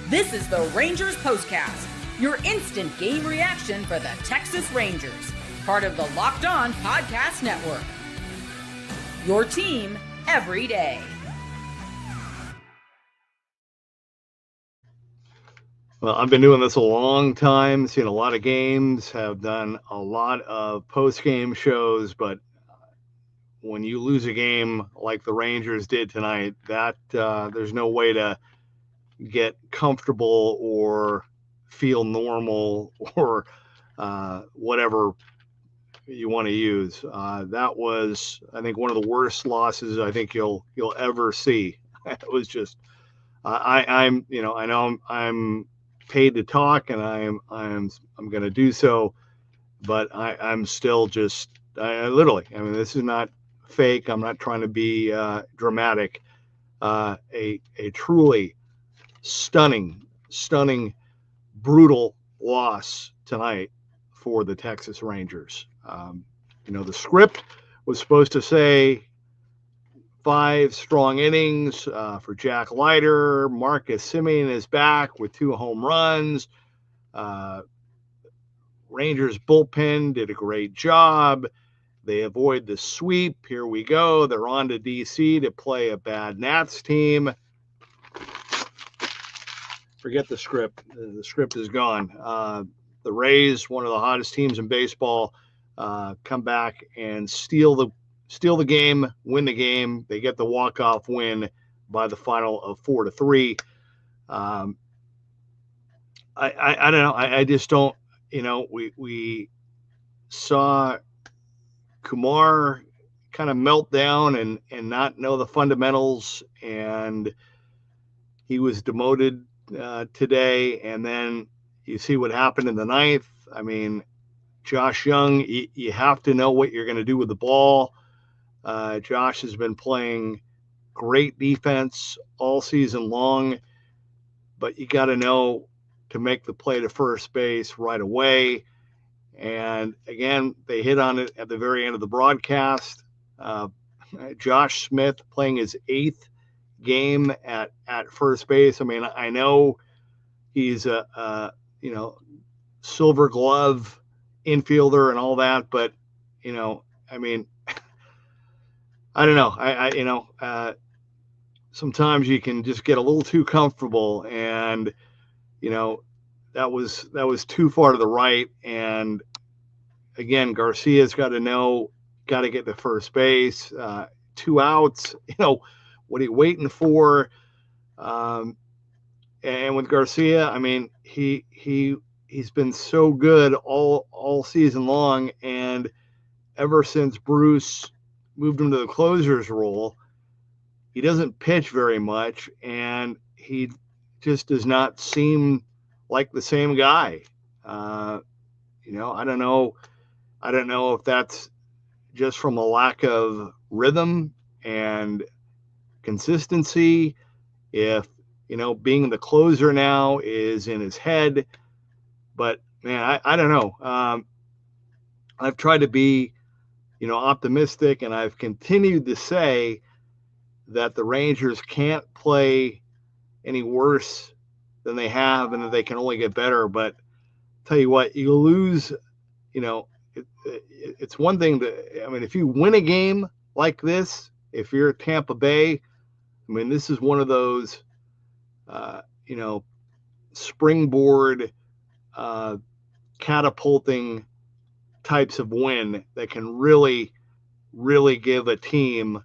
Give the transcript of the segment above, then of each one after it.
This is the Rangers Postcast, your instant game reaction for the Texas Rangers, part of the Locked On Podcast Network. Your team every day. Well, I've been doing this a long time, seen a lot of games, have done a lot of post-game shows, but when you lose a game like the Rangers did tonight, that there's no way to get comfortable or feel normal or whatever you want to use. That was, I think, one of the worst losses I think you'll ever see. It was just, I know I'm paid to talk, and I'm going to do so, but I'm still just, literally, I mean, this is not fake. I'm not trying to be dramatic. A truly stunning, brutal loss tonight for the Texas Rangers. The script was supposed to say 5 strong innings for Jack Leiter. Marcus Semien is back with 2 home runs. Rangers bullpen did a great job. They avoid the sweep. Here we go. They're on to D.C. to play a bad Nats team. Forget the script. The script is gone. The Rays, one of the hottest teams in baseball, come back and steal the game, win the game. They get the walk-off win by the final of 4-3. I don't know. I just don't. We saw Kumar kind of melt down and not know the fundamentals, and he was demoted today. And then you see what happened in the 9th. I mean, Josh Young, you have to know what you're going to do with the ball. Josh has been playing great defense all season long, but you got to know to make the play to first base right away. And again, they hit on it at the very end of the broadcast. Josh Smith playing his 8th game at first base. I mean, I know he's a Silver Glove infielder and all that, but I mean, I don't know. Sometimes you can just get a little too comfortable, and that was too far to the right. And again, Garcia's got to get to first base. 2 outs. What are you waiting for? And with Garcia, I mean, he's been so good all season long, and ever since Bruce moved him to the closer's role, he doesn't pitch very much, and he just does not seem like the same guy. I don't know if that's just from a lack of rhythm and consistency, if being the closer now is in his head. But man, I don't know. I've tried to be optimistic, and I've continued to say that the Rangers can't play any worse than they have, and that they can only get better. But tell you what, you lose, it's one thing if you win a game like this, if you're Tampa Bay, I mean, this is one of those, springboard, catapulting types of win that can really, really give a team,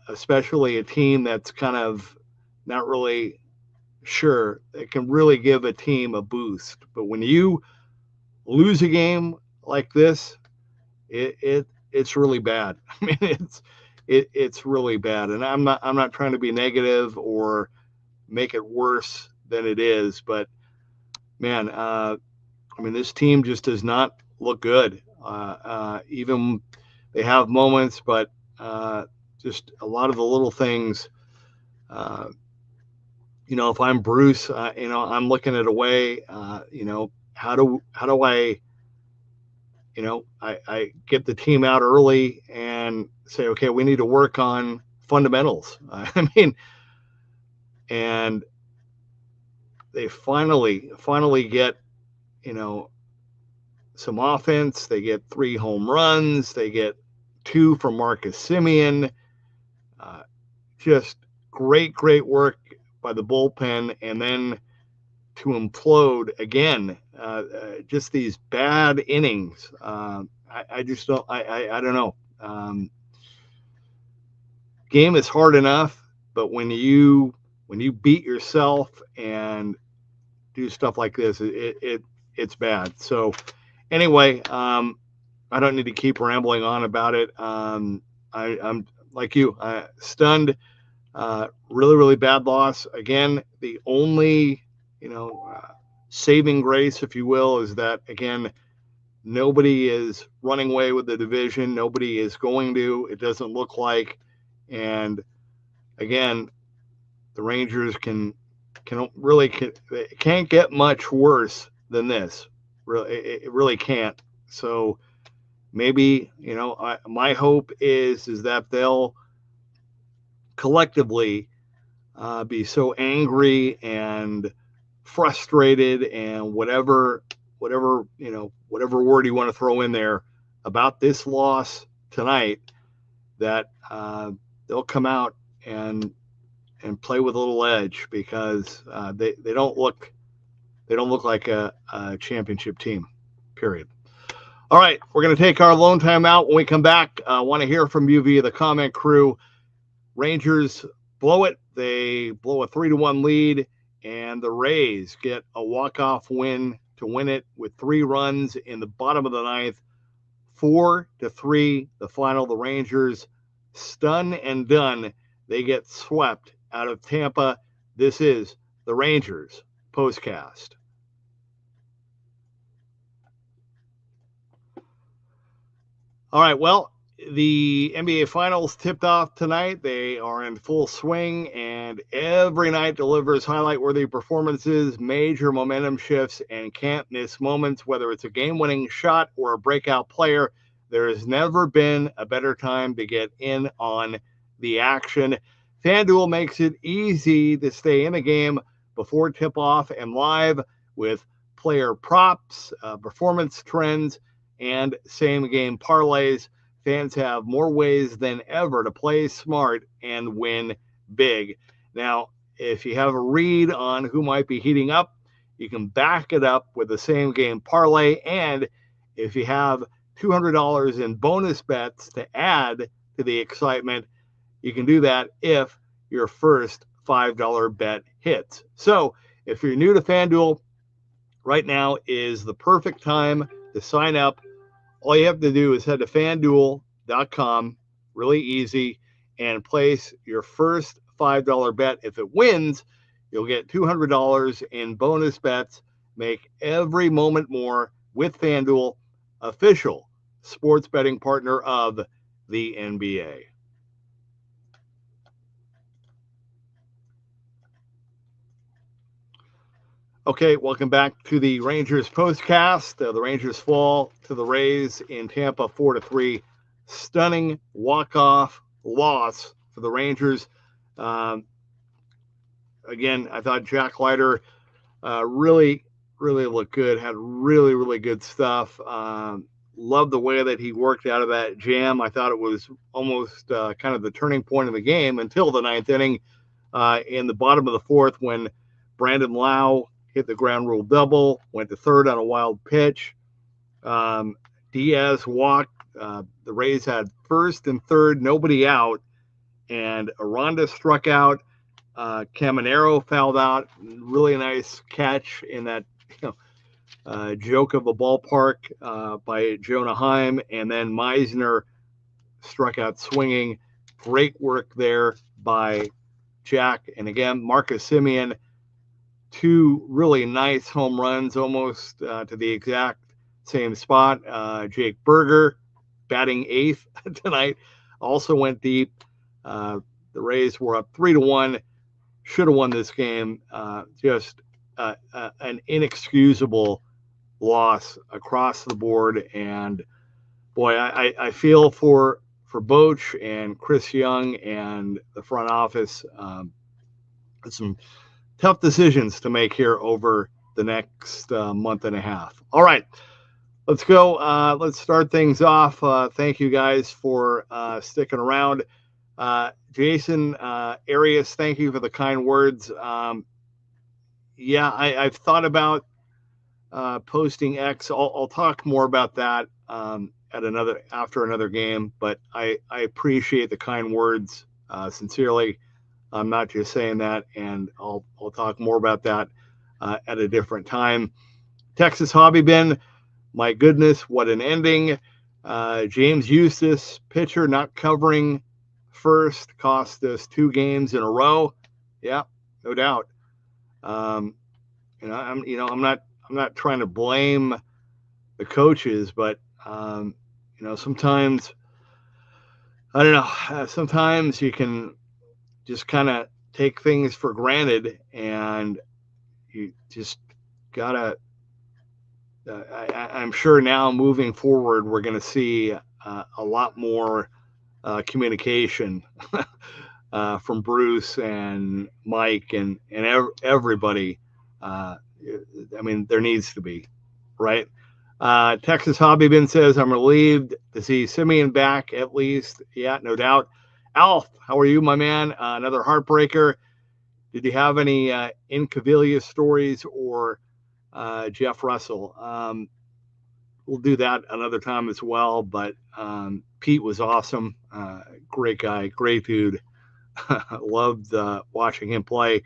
especially a team that's kind of not really sure, it can really give a team a boost. But when you lose a game like this, it's really bad. I mean, it's really bad. And I'm not trying to be negative or make it worse than it is, but man, this team just does not look good. Even they have moments, but just a lot of the little things. If I'm Bruce, I'm looking at a way. How do I I get the team out early and say, okay, we need to work on fundamentals. And they finally get, some offense. They get 3 home runs. They get 2 from Marcus Semien. Just great work by the bullpen, and then to implode again. Just these bad innings. I just don't. I don't know. Game is hard enough, but when you beat yourself and do stuff like this, it's bad. So anyway, I don't need to keep rambling on about it. I'm like you, stunned. Really bad loss. Again, the only saving grace, if you will, is that again nobody is running away with the division. Nobody is going to. It doesn't look like. And again, the Rangers can't get much worse than this. Really, it really can't. So maybe my hope is that they'll collectively be so angry and frustrated and whatever word you want to throw in there about this loss tonight, that they'll come out and play with a little edge, because they don't look like a championship team, period. All right, we're going to take our lone time out. When we come back, I want to hear from you via the comment crew. Rangers blow it. They blow a 3-1 lead, and the Rays get a walk-off win to win it with 3 runs in the bottom of the ninth. 4-3, the final. The Rangers stun and done. They get swept out of Tampa. This is the Rangers Postcast. All right, well, the NBA Finals tipped off tonight. They are in full swing, and every night delivers highlight-worthy performances, major momentum shifts, and can't-miss moments. Whether it's a game-winning shot or a breakout player, there has never been a better time to get in on the action. FanDuel makes it easy to stay in the game before tip-off and live with player props, performance trends, and same-game parlays. Fans have more ways than ever to play smart and win big. Now, if you have a read on who might be heating up, you can back it up with the same-game parlay. And if you have $200 in bonus bets to add to the excitement, you can do that if your first $5 bet hits. So if you're new to FanDuel, right now is the perfect time to sign up. All you have to do is head to FanDuel.com, really easy, and place your first $5 bet. If it wins, you'll get $200 in bonus bets. Make every moment more with FanDuel, official sports betting partner of the NBA. Okay, welcome back to the Rangers Postcast. The Rangers fall to the Rays in Tampa 4-3. Stunning walk-off loss for the Rangers. Again, I thought Jack Leiter really looked good, had really good stuff. Loved the way that he worked out of that jam. I thought it was almost kind of the turning point of the game until the ninth inning in the bottom of the fourth, when Brandon Lau hit the ground rule double, went to third on a wild pitch. Diaz walked. The Rays had first and third, nobody out, and Aranda struck out. Caminero fouled out. Really nice catch in that joke of a ballpark by Jonah Heim, and then Meisner struck out swinging. Great work there by Jack. And again, Marcus Semien, 2 really nice home runs, almost to the exact same spot. Jake Berger, batting 8th tonight, also went deep. The Rays were up 3-1, should have won this game. Just an inexcusable loss across the board. And boy, I feel for Boch and Chris Young and the front office. Some tough decisions to make here over the next month and a half. All right, let's go. Let's start things off. Thank you guys for sticking around. Jason Arias, thank you for the kind words. I've thought about posting X. I'll talk more about that after another game, but I appreciate the kind words sincerely. I'm not just saying that, and I'll talk more about that at a different time. Texas Hobby Bin, my goodness, what an ending. James Eustace, pitcher not covering first, cost us 2 games in a row. Yeah, no doubt. I'm not trying to blame the coaches, but sometimes I don't know. Sometimes you can just kind of take things for granted, and you just gotta. I'm sure now moving forward, we're going to see a lot more communication from Bruce and Mike and everybody. There needs to be, right? Texas Hobby Bin says, I'm relieved to see Semien back at least. Yeah, no doubt. Alf, how are you, my man? Another heartbreaker. Did you have any Incaviglia stories or Jeff Russell? We'll do that another time as well, but Pete was awesome. Great guy, great dude. Loved watching him play.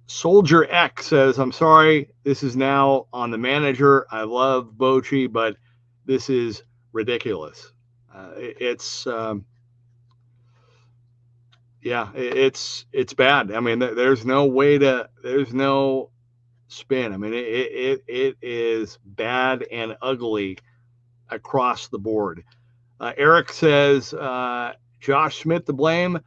Soldier X says, I'm sorry, this is now on the manager. I love Bochy, but this is ridiculous. It's bad. I mean, there's no spin. I mean, it is bad and ugly across the board. Eric says, Josh Smith to blame,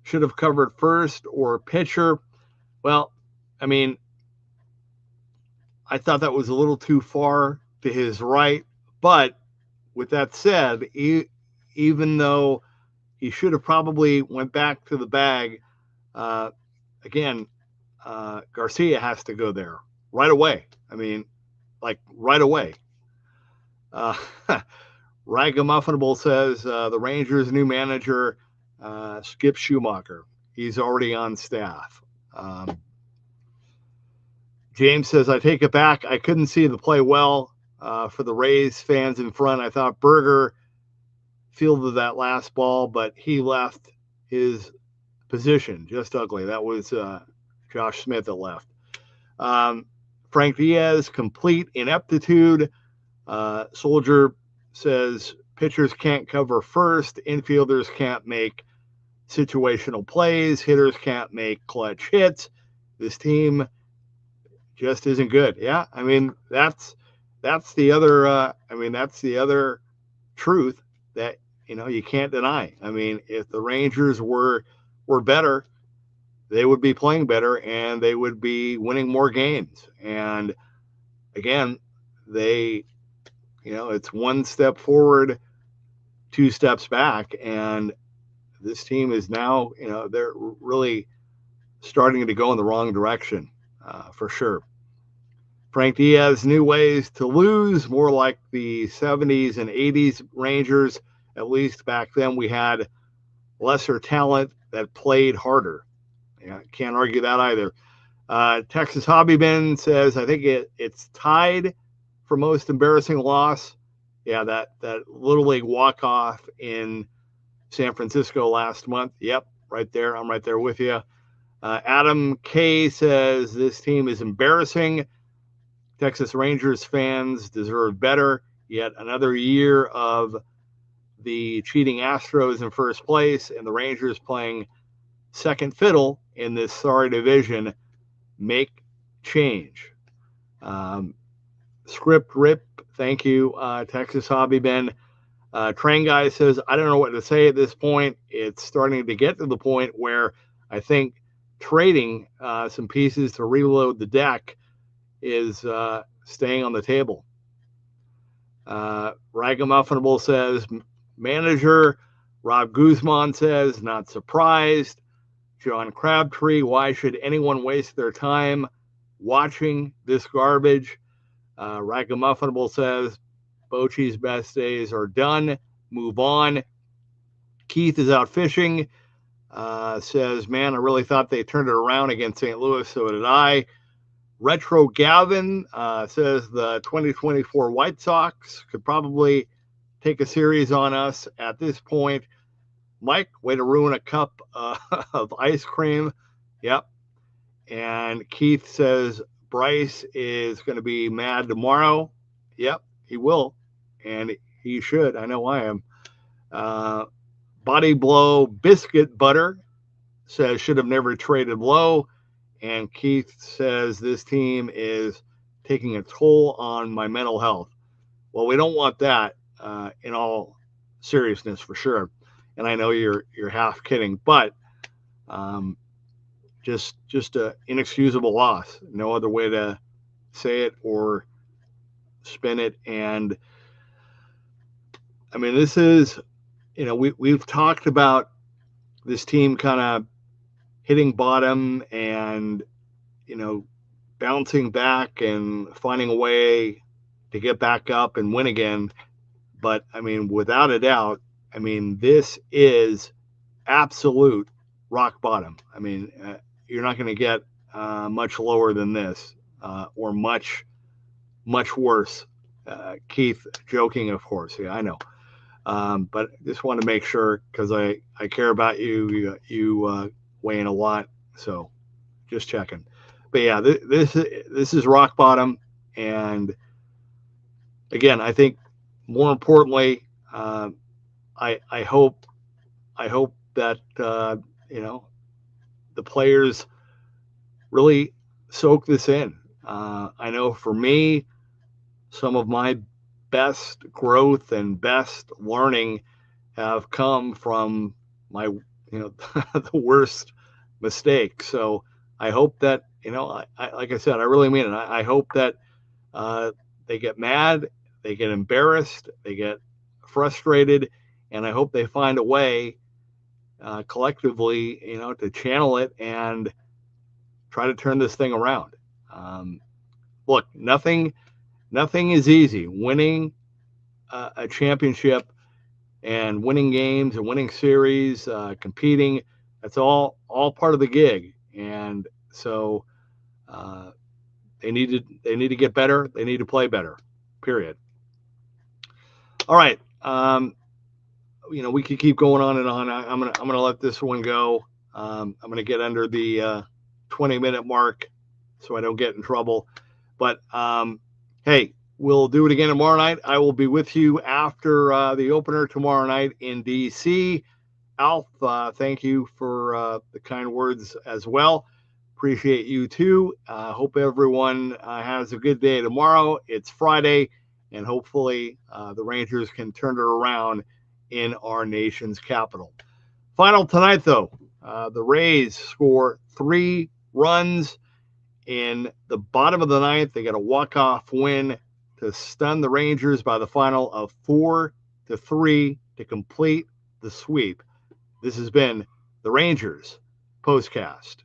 should have covered first or pitcher. Well, I mean, I thought that was a little too far to his right. But with that said, even though he should have probably went back to the bag, again, Garcia has to go there right away. I mean, like right away. Ragamuffin says the Rangers' new manager, Skip Schumacher. He's already on staff. James says, I take it back. I couldn't see the play well for the Rays fans in front. I thought Berger fielded that last ball, but he left his position. Just ugly. That was Josh Smith that left. Frank Diaz, complete ineptitude. Soldier says pitchers can't cover first. Infielders can't make situational plays. Hitters can't make clutch hits. This team just isn't good. Yeah, I mean, that's the other truth that you can't deny. I mean, if the Rangers were better, they would be playing better and they would be winning more games. And again, it's one step forward, 2 steps back, and this team is now, they're really starting to go in the wrong direction, for sure. Frank Diaz, new ways to lose, more like the 70s and 80s Rangers. At least back then we had lesser talent that played harder. Yeah, can't argue that either. Texas Hobby Bin says, I think it's tied for most embarrassing loss. Yeah, that Little League walk-off in San Francisco last month. Yep, right there. I'm right there with you. Adam K says, this team is embarrassing. Texas Rangers fans deserve better. Yet another year of the cheating Astros in first place and the Rangers playing second fiddle in this sorry division. Make change. Script Rip, thank you, Texas Hobby Ben. Train Guy says, I don't know what to say at this point. It's starting to get to the point where I think trading some pieces to reload the deck is staying on the table. Ragamuffin says, manager. Rob Guzman says, not surprised. John Crabtree, why should anyone waste their time watching this garbage? Ragamuffin says, Bochy's best days are done. Move on. Keith is out fishing. Says, man, I really thought they turned it around against St. Louis. So did I. Retro Gavin says the 2024 White Sox could probably take a series on us at this point. Mike, way to ruin a cup of ice cream. Yep. And Keith says Bryce is going to be mad tomorrow. Yep, he will. And he should. I know I am. Body Blow Biscuit Butter says should have never traded Low. And Keith says this team is taking a toll on my mental health. Well, we don't want that in all seriousness, for sure. And I know you're half kidding, but just an inexcusable loss. No other way to say it or spin it. And I mean, this is, we've talked about this team kind of hitting bottom and, bouncing back and finding a way to get back up and win again. But I mean, without a doubt, this is absolute rock bottom. I mean, you're not going to get much lower than this or much worse. Keith joking, of course. Yeah, I know. But just want to make sure because I care about you. You weigh in a lot, so just checking. But yeah, this is rock bottom, and again, I think more importantly, I hope that the players really soak this in. I know for me, some of my best growth and best learning have come from my, the worst mistakes. So I hope that, I like I said, I really mean it. I hope that they get mad, they get embarrassed, they get frustrated, and I hope they find a way collectively, to channel it and try to turn this thing around. Look, nothing is easy. Winning a championship and winning games and winning series, competing, that's all part of the gig. And so they need to get better. They need to play better, period. All right. We could keep going on and on. I'm gonna let this one go. I'm gonna get under the 20-minute mark so I don't get in trouble. But hey, we'll do it again tomorrow night. I will be with you after the opener tomorrow night in D.C. Alf, thank you for the kind words as well. Appreciate you too. Hope everyone has a good day tomorrow. It's Friday, and hopefully the Rangers can turn it around in our nation's capital. Final tonight, though, the Rays score 3 runs in the bottom of the ninth. They got a walk-off win to stun the Rangers by the final of 4-3 to complete the sweep. This has been the Rangers Postcast.